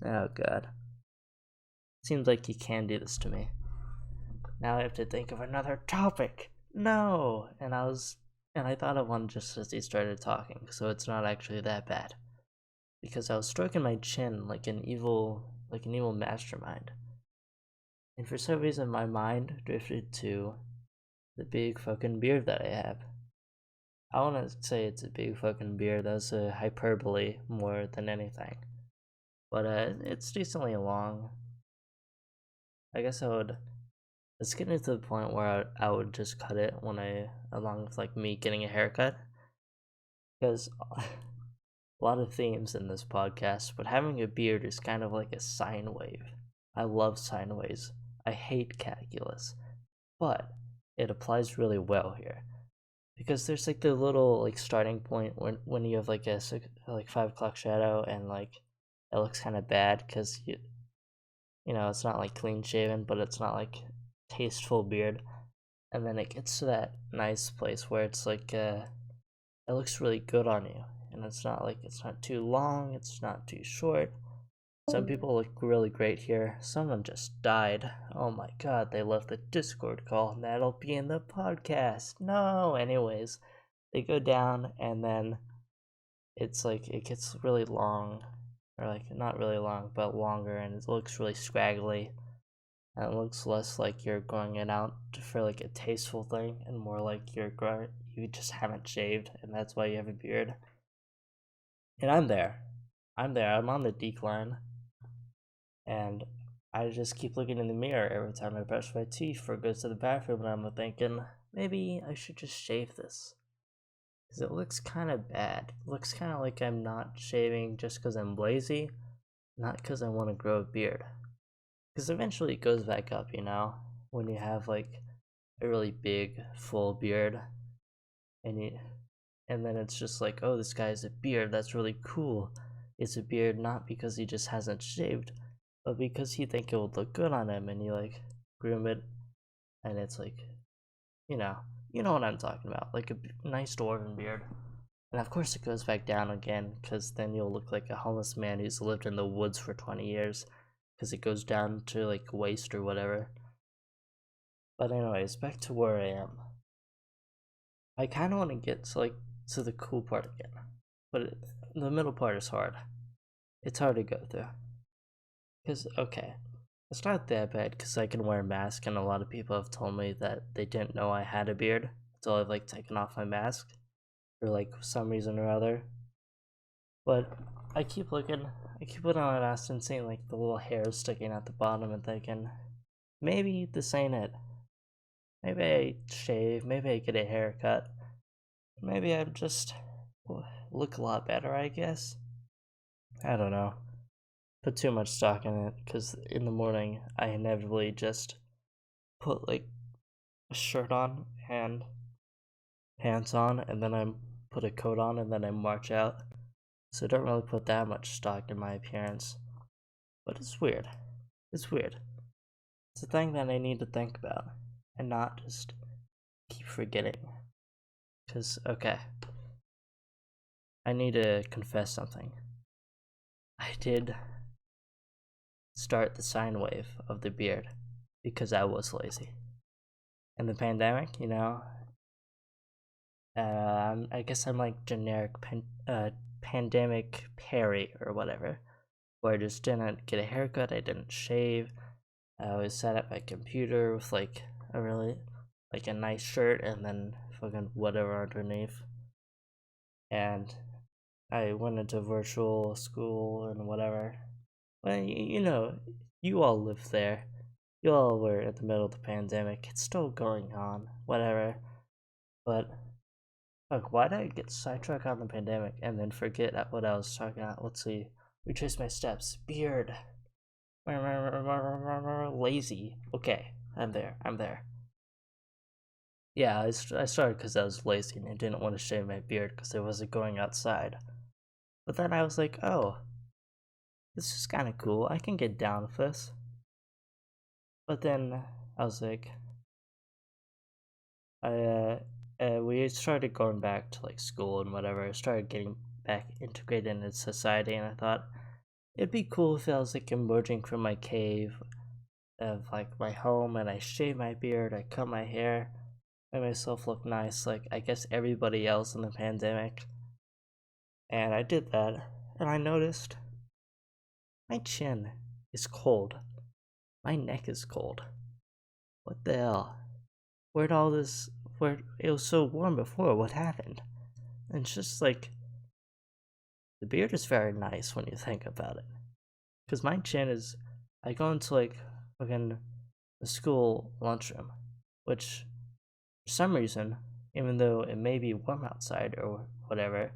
[SPEAKER 1] Oh god. Seems like you can do this to me. Now I have to think of another topic. No! And I thought of one just as he started talking, so it's not actually that bad. Because I was stroking my chin like an evil mastermind. And for some reason my mind drifted to the big fucking beard that I have. I wanna say it's a big fucking beard, that's a hyperbole more than anything. But it's decently long. I guess it's getting to the point where I would just cut it along with like me getting a haircut. Because a lot of themes in this podcast, but having a beard is kind of like a sine wave. I love sine waves. I hate calculus, but it applies really well here because there's like the little like starting point when you have like a 5 o'clock shadow and like it looks kind of bad because it's not like clean shaven, but it's not like tasteful beard, and then it gets to that nice place where it's like it looks really good on you, and it's not too long, it's not too short. Some people look really great here. Someone just died. Oh my god, they left the Discord call. That'll be in the podcast. No, anyways, they go down and then it's like it gets really long, or like not really long, but longer, and it looks really scraggly. And it looks less like you're growing it out for like a tasteful thing, and more like you just haven't shaved, and that's why you have a beard. And I'm there. I'm on the decline, and I just keep looking in the mirror every time I brush my teeth or go to the bathroom, and I'm thinking maybe I should just shave this. Because it looks kind of bad. It looks kind of like I'm not shaving just because I'm lazy, not because I want to grow a beard. Because eventually it goes back up, when you have like a really big, full beard, and then it's just like, oh, this guy has a beard, that's really cool. It's a beard not because he just hasn't shaved, but because he think it would look good on him, and you like groom it, and it's like, you know, you know what I'm talking about, like a nice dwarven beard. And of course it goes back down again, because then you'll look like a homeless man who's lived in the woods for 20 years, because it goes down to like waist or whatever. But anyways, back to where I am. I kind of want to get to the cool part again, but the middle part is hard. It's hard to go through. Because, okay, it's not that bad because I can wear a mask, and a lot of people have told me that they didn't know I had a beard until I've like taken off my mask for like some reason or other. But I keep looking on my mask and seeing like the little hairs sticking at the bottom and thinking, maybe this ain't it. Maybe I shave, maybe I get a haircut, maybe I just look a lot better, I guess. I don't know. Put too much stock in it, because in the morning I inevitably just put like a shirt on and pants on, and then I put a coat on, and then I march out. So I don't really put that much stock in my appearance. But it's weird. It's weird. It's a thing that I need to think about, and not just keep forgetting. Because, okay, I need to confess something. I did start the sine wave of the beard because I was lazy. In the pandemic, I guess I'm like generic pandemic Perry or whatever, where I just didn't get a haircut, I didn't shave, I always sat at my computer with like a nice shirt and then fucking whatever underneath. And I went into virtual school and whatever. Well, you all live there. You all were in the middle of the pandemic. It's still going on, whatever. But, look, why did I get sidetracked on the pandemic and then forget what I was talking about? Let's see. Retrace my steps. Beard. Lazy. Okay, I'm there. Yeah, I started because I was lazy and I didn't want to shave my beard because I wasn't going outside. But then I was like, oh, this is kind of cool. I can get down with this. But then I was like, we started going back to like school and whatever. I started getting back integrated into society, and I thought it'd be cool if I was like emerging from my cave of like my home, and I shave my beard, I cut my hair, make myself look nice, like I guess everybody else in the pandemic. And I did that, and I noticed my chin is cold. My neck is cold. What the hell? Where'd all this? Where it was so warm before? What happened? And it's just like the beard is very nice when you think about it. Cause my chin is, I go into like fucking the school lunchroom, which for some reason, even though it may be warm outside or whatever,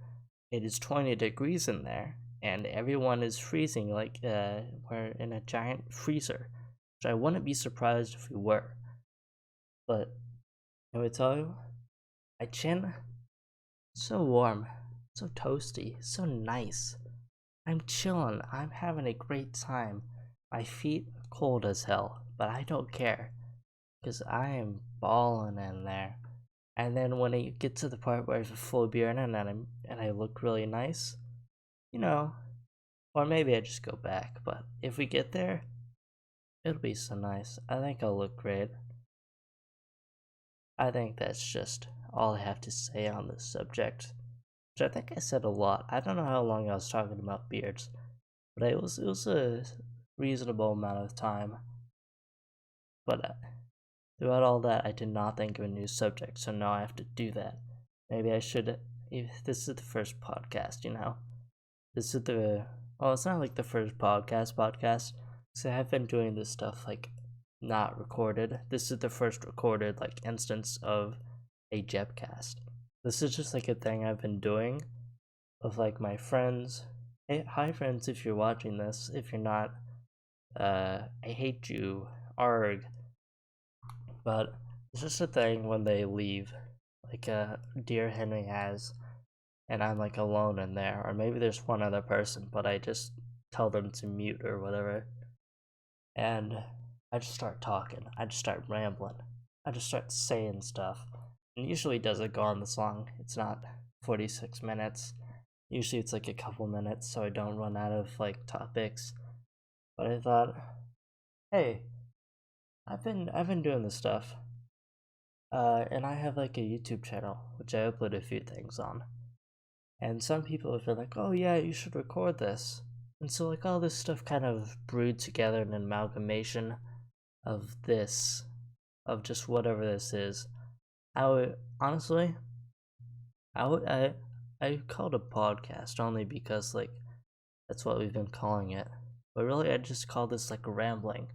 [SPEAKER 1] it is 20 degrees in there, and everyone is freezing like we're in a giant freezer, which I wouldn't be surprised if we were. But I would tell you, my chin, so warm, so toasty, so nice. I'm chilling, I'm having a great time. My feet are cold as hell, but I don't care, because I am balling in there. And then when I get to the part where I have a full beard and I look really nice, or maybe I just go back. But if we get there, it'll be so nice. I think I'll look great. I think that's just all I have to say on this subject, which I think I said a lot. I don't know how long I was talking about beards, but it was a reasonable amount of time. But throughout all that, I did not think of a new subject, so now I have to do that. Maybe I should. This is the first podcast, you know? This is the. Well, it's not like the first podcast. So I've been doing this stuff, like, not recorded. This is the first recorded, like, instance of a Jepcast. This is just, like, a thing I've been doing with, like, my friends. Hey, hi, friends, if you're watching this. If you're not, I hate you. Arg. But it's just a thing when they leave, like Dear Henry has, and I'm like alone in there, or maybe there's one other person, but I just tell them to mute or whatever, and I just start talking. I just start rambling. I just start saying stuff. And usually it doesn't go on this long. It's not 46 minutes. Usually it's like a couple minutes, so I don't run out of like topics. But I thought, hey, I've been doing this stuff. And I have like a YouTube channel which I upload a few things on. And some people have been like, oh yeah, you should record this. And so like all this stuff kind of brewed together in an amalgamation of this, of just whatever this is. Honestly, I called a podcast only because like that's what we've been calling it. But really I just call this like rambling.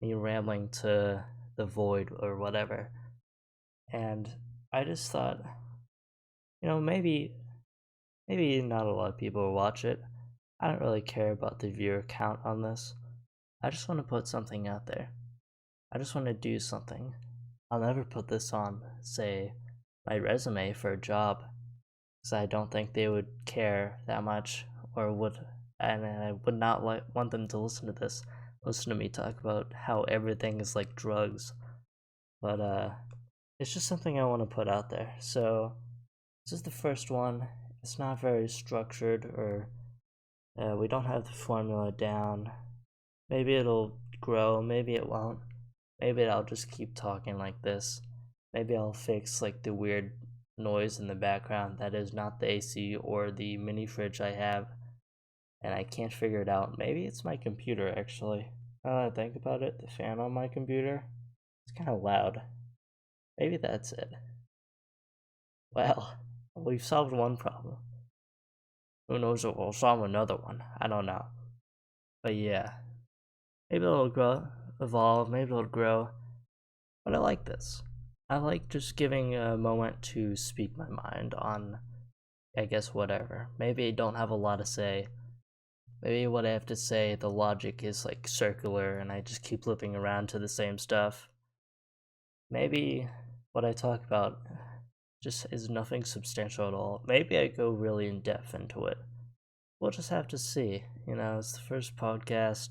[SPEAKER 1] Me rambling to the void or whatever. And I just thought, maybe not a lot of people will watch it. I don't really care about the viewer count on this. I just want to put something out there. I just want to do something. I'll never put this on, say, my resume for a job, because I don't think they would care that much, and I would not want them to listen to this, listen to me talk about how everything is like drugs. But it's just something I want to put out there. So this is the first one. It's not very structured, or we don't have the formula down. Maybe it'll grow, maybe it won't. Maybe I'll just keep talking like this. Maybe I'll fix like the weird noise in the background that is not the AC or the mini fridge I have, and I can't figure it out. Maybe it's my computer actually. Now that I think about it, the fan on my computer, it's kind of loud. Maybe that's it. Well, we've solved one problem. Who knows if we'll solve another one? I don't know. But yeah, maybe it'll evolve, maybe it'll grow. But I like this. I like just giving a moment to speak my mind on, I guess, whatever. Maybe I don't have a lot to say. Maybe what I have to say, the logic is like circular and I just keep looping around to the same stuff. Maybe what I talk about just is nothing substantial at all. Maybe I go really in depth into it. We'll just have to see. It's the first podcast.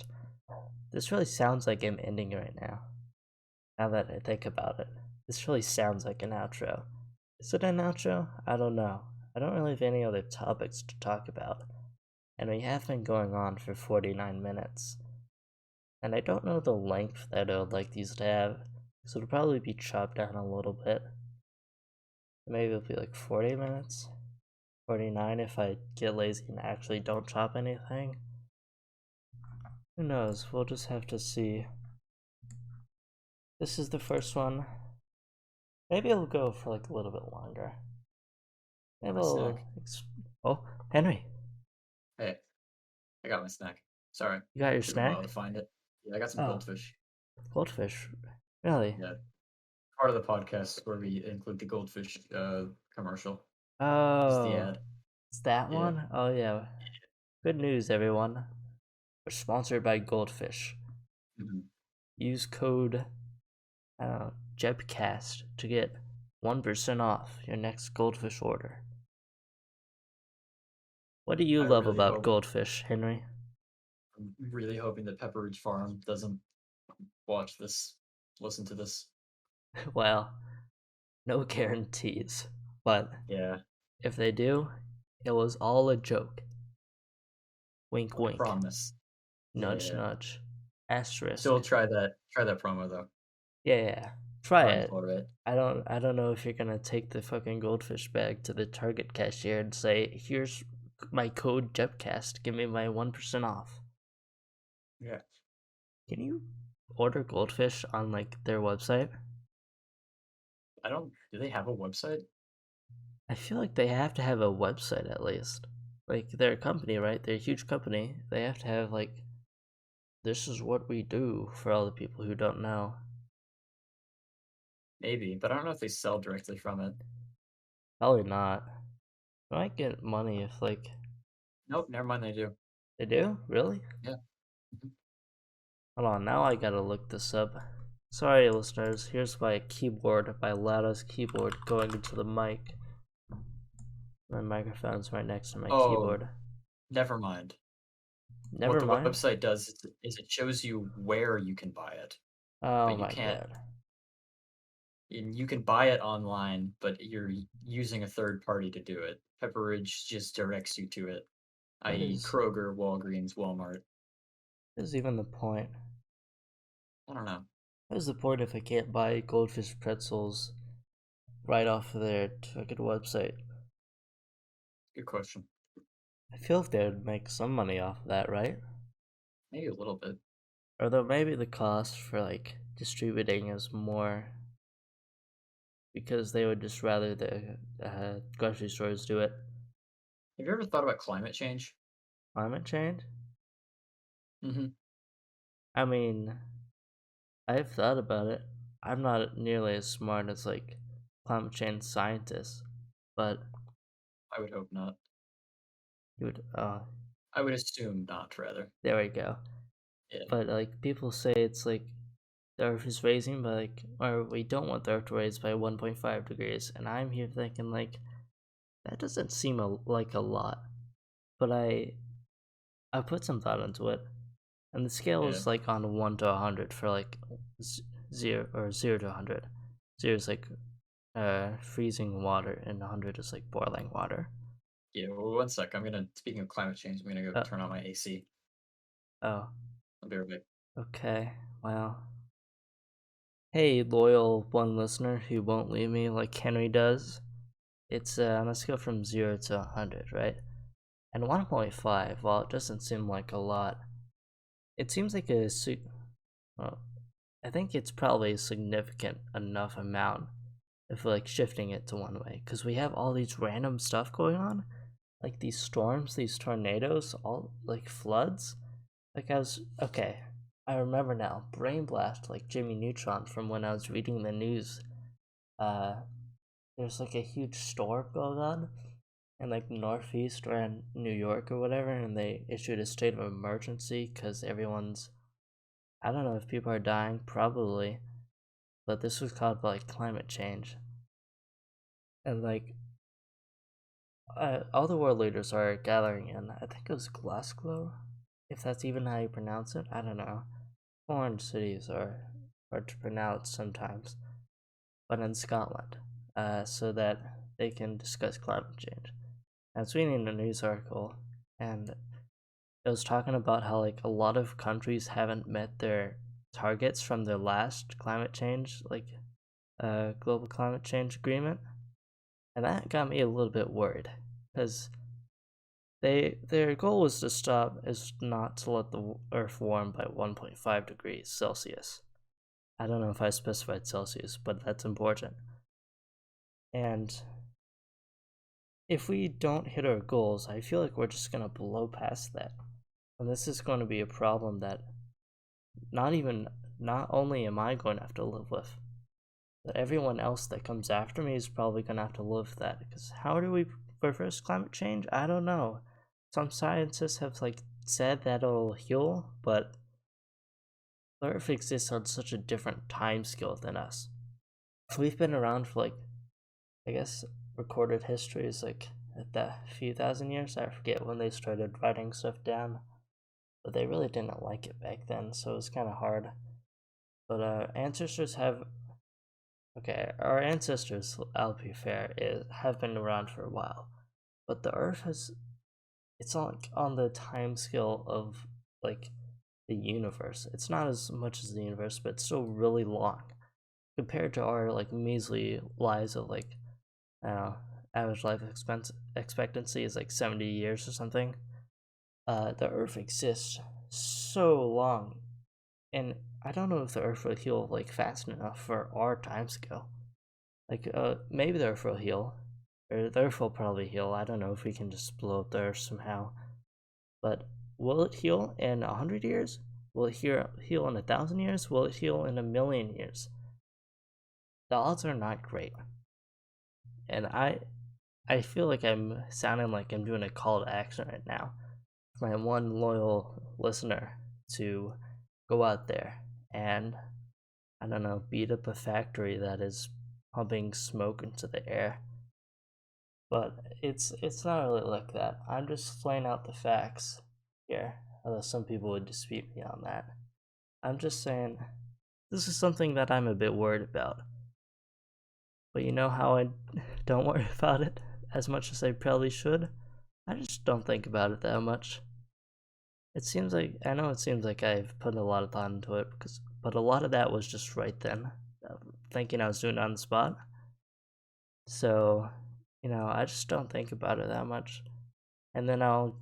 [SPEAKER 1] This really sounds like I'm ending right now. Now that I think about it, this really sounds like an outro. Is it an outro? I don't know. I don't really have any other topics to talk about. And we have been going on for 49 minutes. And I don't know the length that I would like these to have, so it'll probably be chopped down a little bit. Maybe it'll be like 40 minutes, 49 if I get lazy and actually don't chop anything. Who knows? We'll just have to see. This is the first one. Maybe it'll go for like a little bit longer. Maybe it'll. Oh, Henry.
[SPEAKER 2] Hey, I got my snack. Sorry.
[SPEAKER 1] You got your
[SPEAKER 2] Took a while
[SPEAKER 1] snack?
[SPEAKER 2] to find it. Yeah, I got some goldfish.
[SPEAKER 1] Goldfish? Really?
[SPEAKER 2] Yeah. Part of the podcast where we include the goldfish commercial.
[SPEAKER 1] Oh,
[SPEAKER 2] It's the ad.
[SPEAKER 1] it's that one? Oh, yeah. Good news, everyone. We're sponsored by Goldfish.
[SPEAKER 2] Mm-hmm.
[SPEAKER 1] Use code Jepcast to get 1% off your next Goldfish order. What do you love about Goldfish, Henry?
[SPEAKER 2] I'm really hoping that Pepper Ridge Farm doesn't listen to this.
[SPEAKER 1] Well, no guarantees, but
[SPEAKER 2] yeah,
[SPEAKER 1] if they do, it was all a joke. Wink, wink.
[SPEAKER 2] Promise.
[SPEAKER 1] Nudge, nudge. Asterisk.
[SPEAKER 2] Still try that promo though.
[SPEAKER 1] Yeah. Try it.
[SPEAKER 2] For it.
[SPEAKER 1] I don't know if you're gonna take the fucking goldfish bag to the Target cashier and say, "Here's my code Jepcast. Give me my 1% off."
[SPEAKER 2] Yeah.
[SPEAKER 1] Can you order goldfish on like their website?
[SPEAKER 2] Do they have a website?
[SPEAKER 1] I feel like they have to have a website at least. Like they're a company, right? They're a huge company. They have to have like, this is what we do for all the people who don't know.
[SPEAKER 2] Maybe, but I don't know if they sell directly from it.
[SPEAKER 1] Probably not. I might get money if like
[SPEAKER 2] Nope, never mind, they do.
[SPEAKER 1] they do. Really?
[SPEAKER 2] Yeah. Mhm.
[SPEAKER 1] Hold on, now I gotta look this up. Sorry, listeners. Here's my keyboard, my loudest keyboard going into the mic. My microphone's right next to my
[SPEAKER 2] Oh,
[SPEAKER 1] keyboard.
[SPEAKER 2] never mind.
[SPEAKER 1] Never
[SPEAKER 2] What the
[SPEAKER 1] mind.
[SPEAKER 2] website does is it shows you where you can buy it,
[SPEAKER 1] Oh
[SPEAKER 2] but you
[SPEAKER 1] my
[SPEAKER 2] can't.
[SPEAKER 1] god.
[SPEAKER 2] You can buy it online, but you're using a third party to do it. Pepperidge just directs you to it,
[SPEAKER 1] What
[SPEAKER 2] i.e.,
[SPEAKER 1] is
[SPEAKER 2] Kroger, Walgreens, Walmart.
[SPEAKER 1] what is even the point?
[SPEAKER 2] I don't know.
[SPEAKER 1] What is the point if I can't buy goldfish pretzels right off of their fucking website?
[SPEAKER 2] Good question.
[SPEAKER 1] I feel like they would make some money off of that, right?
[SPEAKER 2] Maybe a little bit.
[SPEAKER 1] Or though maybe the cost for like distributing is more because they would just rather the grocery stores do it.
[SPEAKER 2] Have you ever thought about climate change?
[SPEAKER 1] Climate change?
[SPEAKER 2] Mm-hmm.
[SPEAKER 1] I mean, I've thought about it. I'm not nearly as smart as like climate change scientists, but
[SPEAKER 2] I would hope not.
[SPEAKER 1] you would.
[SPEAKER 2] I would assume not, rather.
[SPEAKER 1] There we go.
[SPEAKER 2] Yeah.
[SPEAKER 1] But like people say it's like the Earth is raising by like, or we don't want the Earth to raise by 1.5 degrees, and I'm here thinking like that doesn't seem like a lot, but I put some thought into it, and the scale
[SPEAKER 2] Yeah.
[SPEAKER 1] is like on 1 to 100 for like 0 or 0 to 100. 0 is like freezing water, and 100 is like boiling water.
[SPEAKER 2] Yeah, well, one sec. Speaking of climate change, I'm gonna go turn on my AC.
[SPEAKER 1] Oh,
[SPEAKER 2] I'll be right back.
[SPEAKER 1] okay. Wow. Hey, loyal one listener who won't leave me like Henry does. It's on a scale from 0 to 100, right? And 1.5, while it doesn't seem like a lot, it seems like well, I think it's probably a significant enough amount if like shifting it to one way, because we have all these random stuff going on, like these storms, these tornadoes, all like floods. Like I remember now, brain blast like Jimmy Neutron from when I was reading the news. Uh, there's like a huge storm going on in like northeast around New York or whatever, and they issued a state of emergency because everyone's, I don't know if people are dying, probably, but this was caused by like climate change. And like all the world leaders are gathering in, I think it was Glasgow, if that's even how you pronounce it. I don't know. Foreign cities are hard to pronounce sometimes, but in Scotland, so that they can discuss climate change. I was reading a news article, and it was talking about how like a lot of countries haven't met their targets from their last climate change, like global climate change agreement, and that got me a little bit worried because their goal was to stop is not to let the Earth warm by 1.5 degrees Celsius. I don't know if I specified Celsius, but that's important. And if we don't hit our goals, I feel like we're just gonna blow past that. And this is going to be a problem that not only am I going to have to live with, but everyone else that comes after me is probably going to have to live with that. Because how do we reverse climate change? I don't know. Some scientists have like said that it'll heal, but the Earth exists on such a different time scale than us. We've been around for like, I guess recorded history is like at that few thousand years. I forget when they started writing stuff down, but they really didn't like it back then, so it was kind of hard. But our ancestors, I'll be fair, have been around for a while, but the Earth it's like on the time scale of like the universe. It's not as much as the universe, but it's still really long compared to our like measly lives of like, I don't know, average life expectancy is like 70 years or something. The Earth exists so long, And I don't know if the Earth will heal like fast enough for our time scale. Like, maybe the Earth will heal, or the Earth will probably heal. I don't know if we can just blow up the Earth somehow. But will it heal in 100 years? Will it heal in 1,000 years? Will it heal in 1,000,000 years? The odds are not great, and I feel like I'm sounding like I'm doing a call to action right now. My one loyal listener to go out there and, I don't know, beat up a factory that is pumping smoke into the air. But it's not really like that. I'm just laying out the facts here, although some people would dispute me on that. I'm just saying this is something that I'm a bit worried about. But you know how I don't worry about it as much as I probably should? I just don't think about it that much. It seems like I've put a lot of thought into it, but a lot of that was just right then, thinking I was doing it on the spot. So, I just don't think about it that much. And then I'll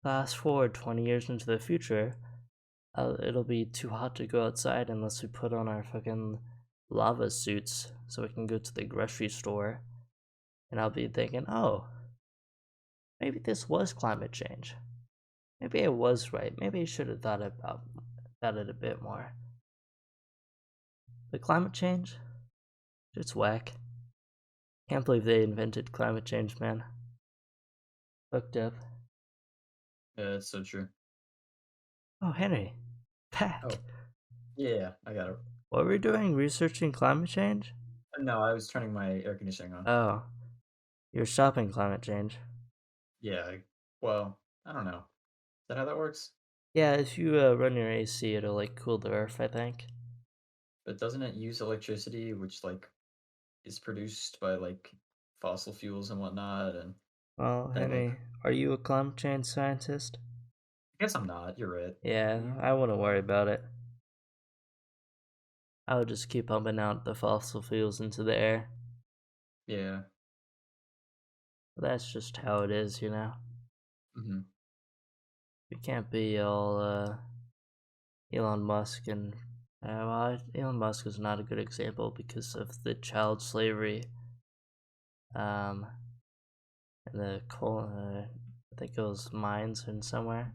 [SPEAKER 1] fast forward 20 years into the future. It'll be too hot to go outside unless we put on our fucking lava suits so we can go to the grocery store. And I'll be thinking, oh, maybe this was climate change. Maybe I was right. Maybe I should have thought about it a bit more. But climate change, it's whack. Can't believe they invented climate change, man. Fucked up.
[SPEAKER 2] Yeah, that's so true.
[SPEAKER 1] Oh, Henry, back.
[SPEAKER 2] Oh. Yeah, I got it.
[SPEAKER 1] What were we doing? Researching climate change?
[SPEAKER 2] No, I was turning my air conditioning on.
[SPEAKER 1] Oh, you're stopping climate change.
[SPEAKER 2] Yeah, well, I don't know. Is that how that works?
[SPEAKER 1] Yeah, if you run your AC, it'll like cool the earth, I think.
[SPEAKER 2] But doesn't it use electricity, which like is produced by like fossil fuels and whatnot? And
[SPEAKER 1] Well,
[SPEAKER 2] then like,
[SPEAKER 1] Henry, are you a climate change scientist?
[SPEAKER 2] I guess I'm not. You're right.
[SPEAKER 1] Yeah, I wouldn't worry about it. I would just keep pumping out the fossil fuels into the air.
[SPEAKER 2] Yeah.
[SPEAKER 1] That's just how it is, you know?
[SPEAKER 2] Mm-hmm.
[SPEAKER 1] We can't be all Elon Musk and Elon Musk is not a good example because of the child slavery, and the coal. I think it was mines in somewhere.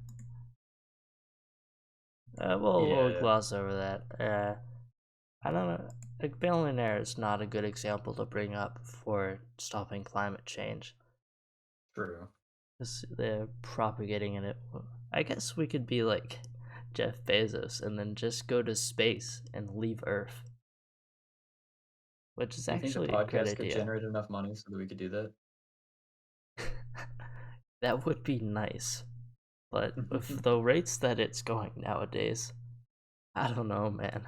[SPEAKER 1] We'll
[SPEAKER 2] Yeah,
[SPEAKER 1] gloss over that. I don't know. A billionaire is not a good example to bring up for stopping climate change.
[SPEAKER 2] true.
[SPEAKER 1] They're propagating it. I guess we could be like Jeff Bezos and then just go to space and leave Earth, which is
[SPEAKER 2] Do you think the
[SPEAKER 1] actually a great
[SPEAKER 2] podcast could
[SPEAKER 1] idea.
[SPEAKER 2] generate enough money so that we could do that?
[SPEAKER 1] That would be nice, but with the rates that it's going nowadays, I don't know, man.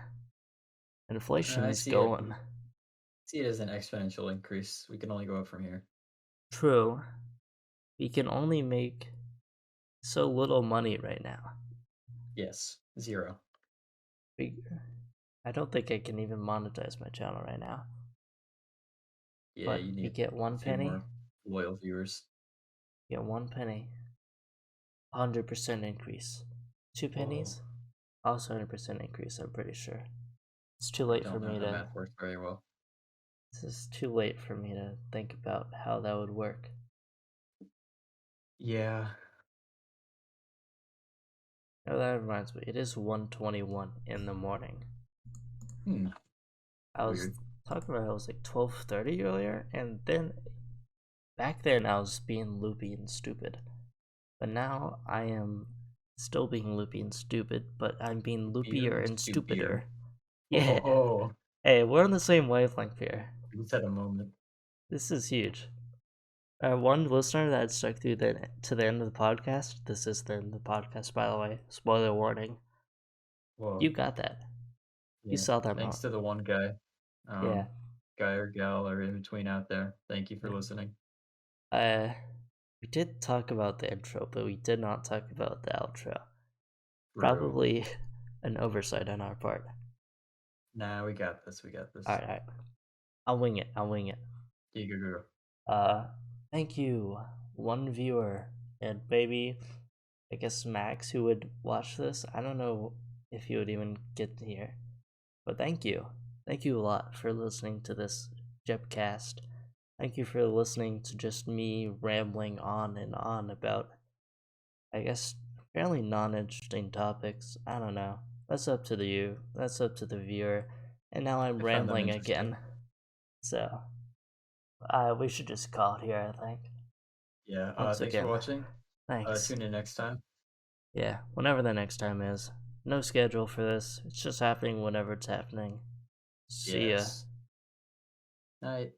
[SPEAKER 1] Inflation
[SPEAKER 2] I
[SPEAKER 1] is
[SPEAKER 2] see it.
[SPEAKER 1] going.
[SPEAKER 2] See it as an exponential increase. We can only go up from here.
[SPEAKER 1] True. We can only make so little money right now.
[SPEAKER 2] Yes, 0.
[SPEAKER 1] I don't think I can even monetize my channel right now.
[SPEAKER 2] Yeah,
[SPEAKER 1] But
[SPEAKER 2] you
[SPEAKER 1] you
[SPEAKER 2] need
[SPEAKER 1] get
[SPEAKER 2] a
[SPEAKER 1] one
[SPEAKER 2] few
[SPEAKER 1] penny.
[SPEAKER 2] more loyal viewers.
[SPEAKER 1] You get 1 penny. 100% increase. 2 pennies.
[SPEAKER 2] Whoa.
[SPEAKER 1] Also 100% increase. I'm pretty sure. It's too
[SPEAKER 2] I
[SPEAKER 1] late for
[SPEAKER 2] don't know
[SPEAKER 1] me
[SPEAKER 2] how
[SPEAKER 1] to.
[SPEAKER 2] math works very well.
[SPEAKER 1] This is too late for me to think about how that would work.
[SPEAKER 2] Yeah.
[SPEAKER 1] Oh, that reminds me. It is 1:21 in the morning. I was
[SPEAKER 2] Weird.
[SPEAKER 1] talking about it was like 12:30 earlier, and then back then I was being loopy and stupid. But now I am still being loopy and stupid, but I'm being loopier and stupider. Yeah.
[SPEAKER 2] Oh,
[SPEAKER 1] Hey, we're on the same wavelength here.
[SPEAKER 2] we just had a moment.
[SPEAKER 1] This is huge. One listener that stuck through to the end of the podcast. This is the end of the podcast, by the way. Spoiler warning.
[SPEAKER 2] Whoa.
[SPEAKER 1] You got that.
[SPEAKER 2] Yeah.
[SPEAKER 1] You saw that
[SPEAKER 2] Thanks
[SPEAKER 1] moment.
[SPEAKER 2] to the one guy,
[SPEAKER 1] Yeah.
[SPEAKER 2] guy or gal or in between out there. Thank you for
[SPEAKER 1] Yeah.
[SPEAKER 2] listening.
[SPEAKER 1] We did talk about the intro, but we did not talk about the outro.
[SPEAKER 2] True.
[SPEAKER 1] Probably an oversight on our part.
[SPEAKER 2] Nah, we got this. We got this.
[SPEAKER 1] Alright. I'll wing it.
[SPEAKER 2] Yeah, go.
[SPEAKER 1] Thank you, one viewer, and maybe, I guess Max, who would watch this. I don't know if you would even get here. But thank you. Thank you a lot for listening to this Jepcast. Thank you for listening to just me rambling on and on about, I guess, fairly non-interesting topics. I don't know. That's up to you. That's up to the viewer. And now I'm
[SPEAKER 2] I find them
[SPEAKER 1] rambling
[SPEAKER 2] interesting.
[SPEAKER 1] again. So, we should just call it here, I think.
[SPEAKER 2] Yeah.
[SPEAKER 1] Once
[SPEAKER 2] Thanks
[SPEAKER 1] again,
[SPEAKER 2] for watching.
[SPEAKER 1] thanks.
[SPEAKER 2] Tune in next time.
[SPEAKER 1] Yeah, whenever the next time is. No schedule for this. It's just happening whenever it's happening. See ya.
[SPEAKER 2] Yes. Night.